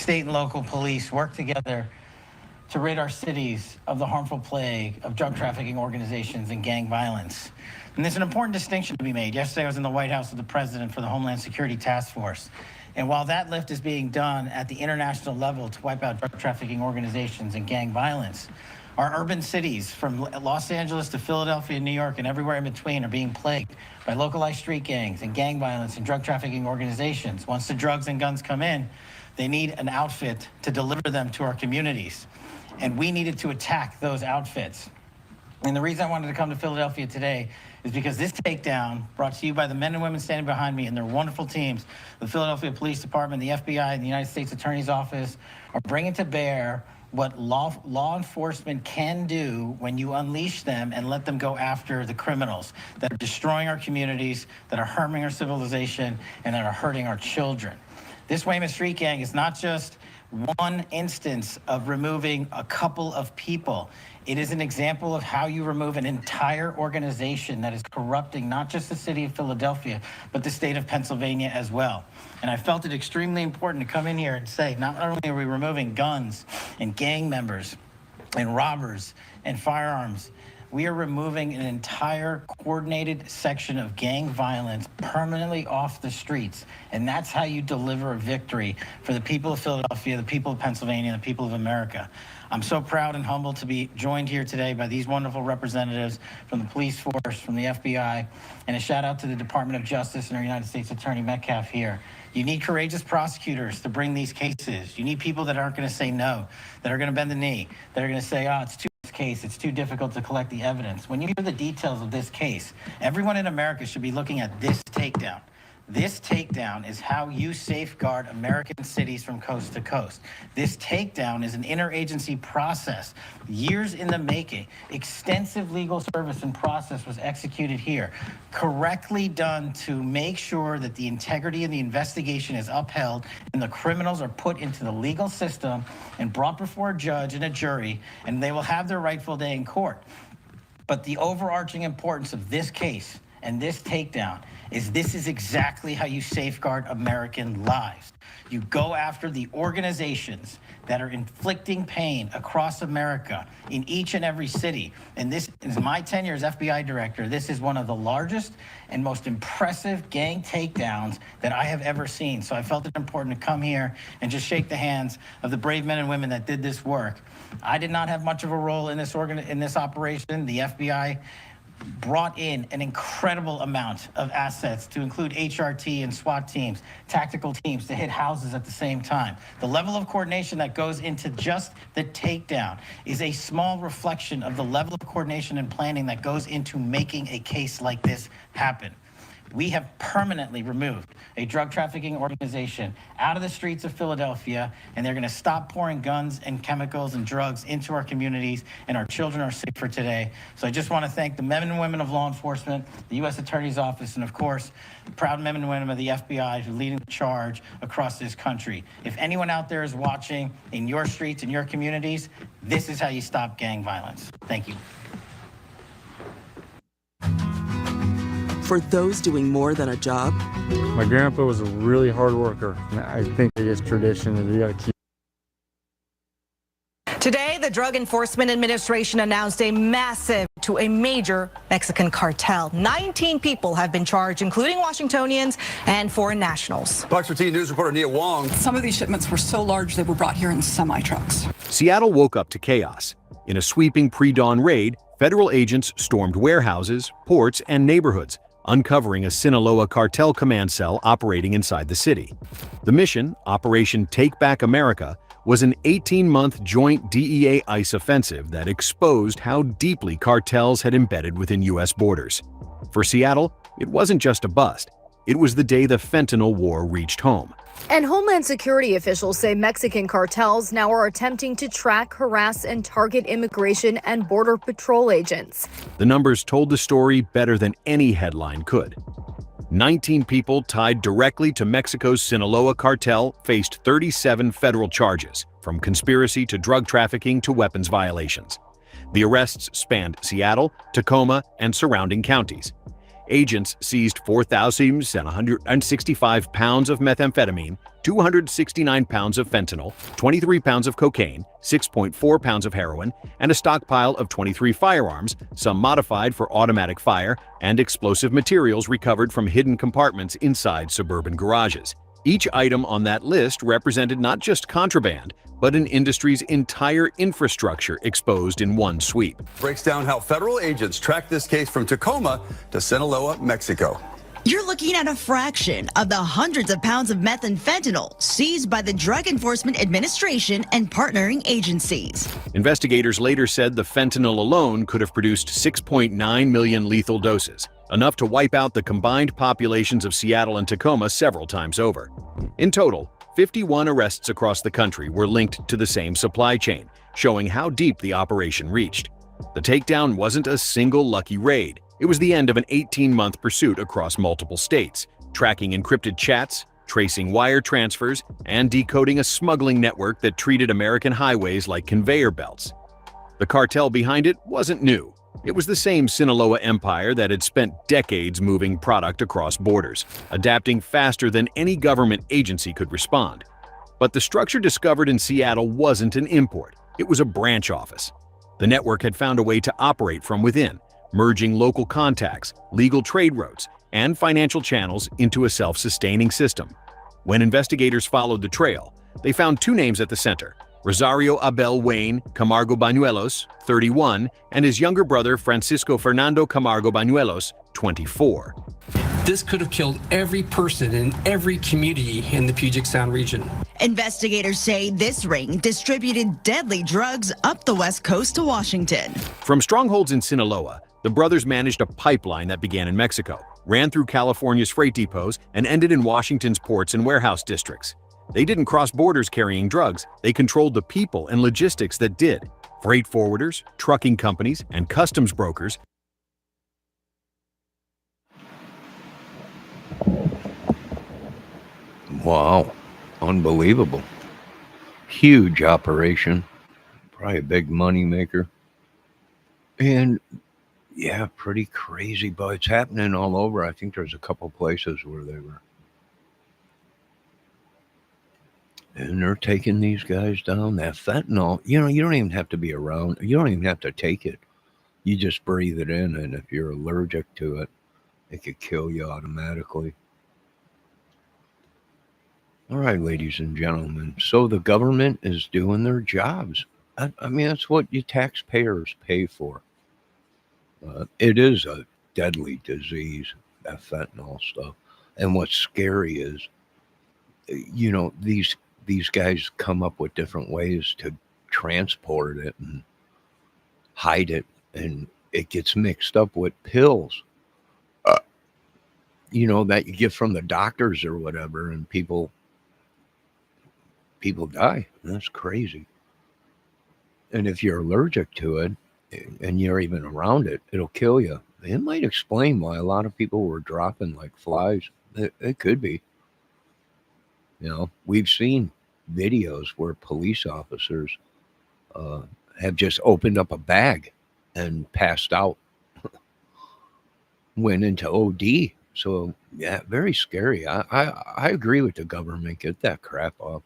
state and local police work together to rid our cities of the harmful plague of drug trafficking organizations and gang violence. And there's an important distinction to be made. Yesterday I was in the White House with the President for the Homeland Security Task Force. And while that lift is being done at the international level to wipe out drug trafficking organizations and gang violence, our urban cities from Los Angeles to Philadelphia, New York, and everywhere in between are being plagued by localized street gangs and gang violence and drug trafficking organizations. Once the drugs and guns come in, they need an outfit to deliver them to our communities. And we needed to attack those outfits. And the reason I wanted to come to Philadelphia today is because this takedown, brought to you by the men and women standing behind me and their wonderful teams, the Philadelphia Police Department, the FBI, and the United States Attorney's Office, are bringing to bear what law enforcement can do when you unleash them and let them go after the criminals that are destroying our communities, that are harming our civilization, and that are hurting our children. This Weymouth Street Gang is not just one instance of removing a couple of people. It is an example of how you remove an entire organization that is corrupting not just the city of Philadelphia, but the state of Pennsylvania as well. And I felt it extremely important to come in here and say, not only are we removing guns and gang members and robbers and firearms, we are removing an entire coordinated section of gang violence permanently off the streets. And that's how you deliver a victory for the people of Philadelphia, the people of Pennsylvania, and the people of America. I'm so proud and humbled to be joined here today by these wonderful representatives from the police force, from the FBI, and a shout out to the Department of Justice and our United States Attorney Metcalf here. You need courageous prosecutors to bring these cases. You need people that aren't going to say no, that are going to bend the knee, that are going to say, oh, it's too difficult to collect the evidence. When you hear the details of this case, everyone in America should be looking at this takedown. This takedown is how you safeguard American cities from coast to coast. This takedown is an interagency process, years in the making. Extensive legal service and process was executed here, correctly done to make sure that the integrity of the investigation is upheld and the criminals are put into the legal system and brought before a judge and a jury, and they will have their rightful day in court. But the overarching importance of this case and this takedown is this is exactly how you safeguard American lives. You go after the organizations that are inflicting pain across America in each and every city. And this is my tenure as FBI director. This is one of the largest and most impressive gang takedowns that I have ever seen. So I felt it important to come here and just shake the hands of the brave men and women that did this work. I did not have much of a role in this operation. The FBI brought in an incredible amount of assets to include HRT and SWAT teams, tactical teams to hit houses at the same time. The level of coordination that goes into just the takedown is a small reflection of the level of coordination and planning that goes into making a case like this happen. We have permanently removed a drug trafficking organization out of the streets of Philadelphia, and they're going to stop pouring guns and chemicals and drugs into our communities, and our children are safer today. So I just want to thank the men and women of law enforcement, the U.S. Attorney's Office, and of course, the proud men and women of the FBI who are leading the charge across this country. If anyone out there is watching in your streets, in your communities, this is how you stop gang violence. Thank you. For those doing more than a job. My grandpa was a really hard worker. I think it is tradition and we got to keep. Today, the Drug Enforcement Administration announced a massive to a major Mexican cartel. 19 people have been charged, including Washingtonians and foreign nationals. Fox 14 News reporter Nia Wong. Some of these shipments were so large they were brought here in semi-trucks. Seattle woke up to chaos. In a sweeping pre-dawn raid, federal agents stormed warehouses, ports, and neighborhoods, uncovering a Sinaloa cartel command cell operating inside the city. The mission, Operation Take Back America, was an 18-month joint DEA-ICE offensive that exposed how deeply cartels had embedded within U.S. borders. For Seattle, it wasn't just a bust. It was the day the fentanyl war reached home. And Homeland Security officials say Mexican cartels now are attempting to track, harass, and target immigration and border patrol agents. The numbers told the story better than any headline could. 19 people tied directly to Mexico's Sinaloa cartel faced 37 federal charges, from conspiracy to drug trafficking to weapons violations. The arrests spanned Seattle, Tacoma, and surrounding counties. Agents seized 4,165 pounds of methamphetamine, 269 pounds of fentanyl, 23 pounds of cocaine, 6.4 pounds of heroin, and a stockpile of 23 firearms, some modified for automatic fire, and explosive materials recovered from hidden compartments inside suburban garages. Each item on that list represented not just contraband, but an industry's entire infrastructure exposed in one sweep. Breaks down how federal agents tracked this case from Tacoma to Sinaloa, Mexico. You're looking at a fraction of the hundreds of pounds of meth and fentanyl seized by the Drug Enforcement Administration and partnering agencies. Investigators later said the fentanyl alone could have produced 6.9 million lethal doses, enough to wipe out the combined populations of Seattle and Tacoma several times over. In total, 51 arrests across the country were linked to the same supply chain, showing how deep the operation reached. The takedown wasn't a single lucky raid. It was the end of an 18-month pursuit across multiple states, tracking encrypted chats, tracing wire transfers, and decoding a smuggling network that treated American highways like conveyor belts. The cartel behind it wasn't new. It was the same Sinaloa empire that had spent decades moving product across borders, adapting faster than any government agency could respond. But the structure discovered in Seattle wasn't an import, it was a branch office. The network had found a way to operate from within, merging local contacts, legal trade routes, and financial channels into a self-sustaining system. When investigators followed the trail, they found two names at the center: Rosario Abel Wayne Camargo Bañuelos, 31, and his younger brother Francisco Fernando Camargo Bañuelos, 24. This could have killed every person in every community in the Puget Sound region. Investigators say this ring distributed deadly drugs up the west coast to Washington. From strongholds in Sinaloa, the brothers managed a pipeline that began in Mexico, ran through California's freight depots, and ended in Washington's ports and warehouse districts. They didn't cross borders carrying drugs, they controlled the people and logistics that did. Freight forwarders, trucking companies, and customs brokers. Wow, unbelievable. Huge operation, probably a big money maker. And yeah, pretty crazy, but it's happening all over. I think there's a couple places where they were. And they're taking these guys down. That fentanyl, you don't even have to be around. You don't even have to take it. You just breathe it in, and if you're allergic to it, it could kill you automatically. All right, ladies and gentlemen. So the government is doing their jobs. I mean, that's what you taxpayers pay for. It is a deadly disease, that fentanyl stuff. And what's scary is, these guys come up with different ways to transport it and hide it, and it gets mixed up with pills, that you get from the doctors or whatever, and people die. That's crazy. And if you're allergic to it and you're even around it, it'll kill you. It might explain why a lot of people were dropping like flies. It could be. We've seen videos where police officers have just opened up a bag and passed out, went into OD. So yeah, very scary. I agree with the government. Get that crap off.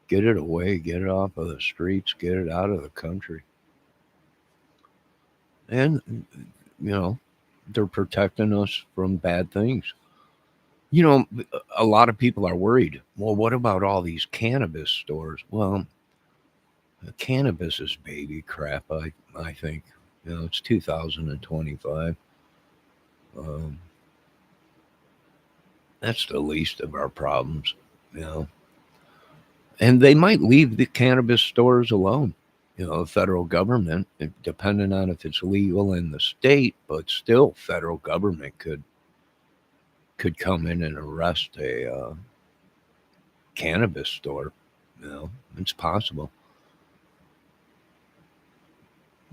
Get it away. Get it off of the streets. Get it out of the country. And they're protecting us from bad things. A lot of people are worried. Well, what about all these cannabis stores? Well, cannabis is baby crap, I think. It's 2025. That's the least of our problems, And they might leave the cannabis stores alone. The federal government, depending on if it's legal in the state, but still federal government could come in and arrest a cannabis store. It's possible.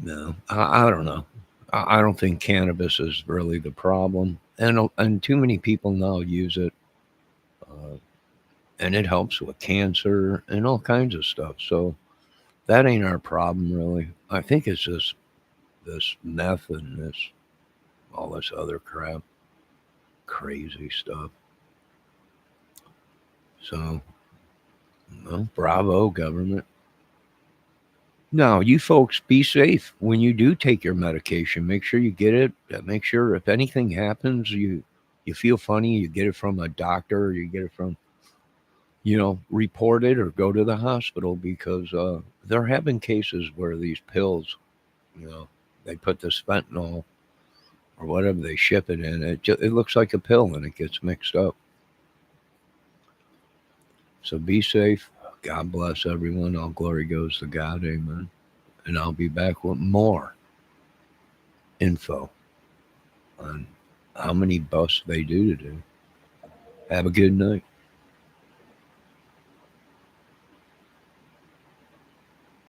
I don't know. I don't think cannabis is really the problem, and too many people now use it, and it helps with cancer and all kinds of stuff. So that ain't our problem, really. I think it's just this meth and this all this other crap, crazy stuff. So, well, bravo, government. Now, you folks be safe when you do take your medication. Make sure you get it. Make sure if anything happens, you feel funny, you get it from a doctor, or you get it from, report it or go to the hospital, because there have been cases where these pills, they put this fentanyl or whatever they ship it in. It looks like a pill and it gets mixed up. So be safe. God bless everyone. All glory goes to God. Amen. And I'll be back with more info on how many busts they do today. Have a good night.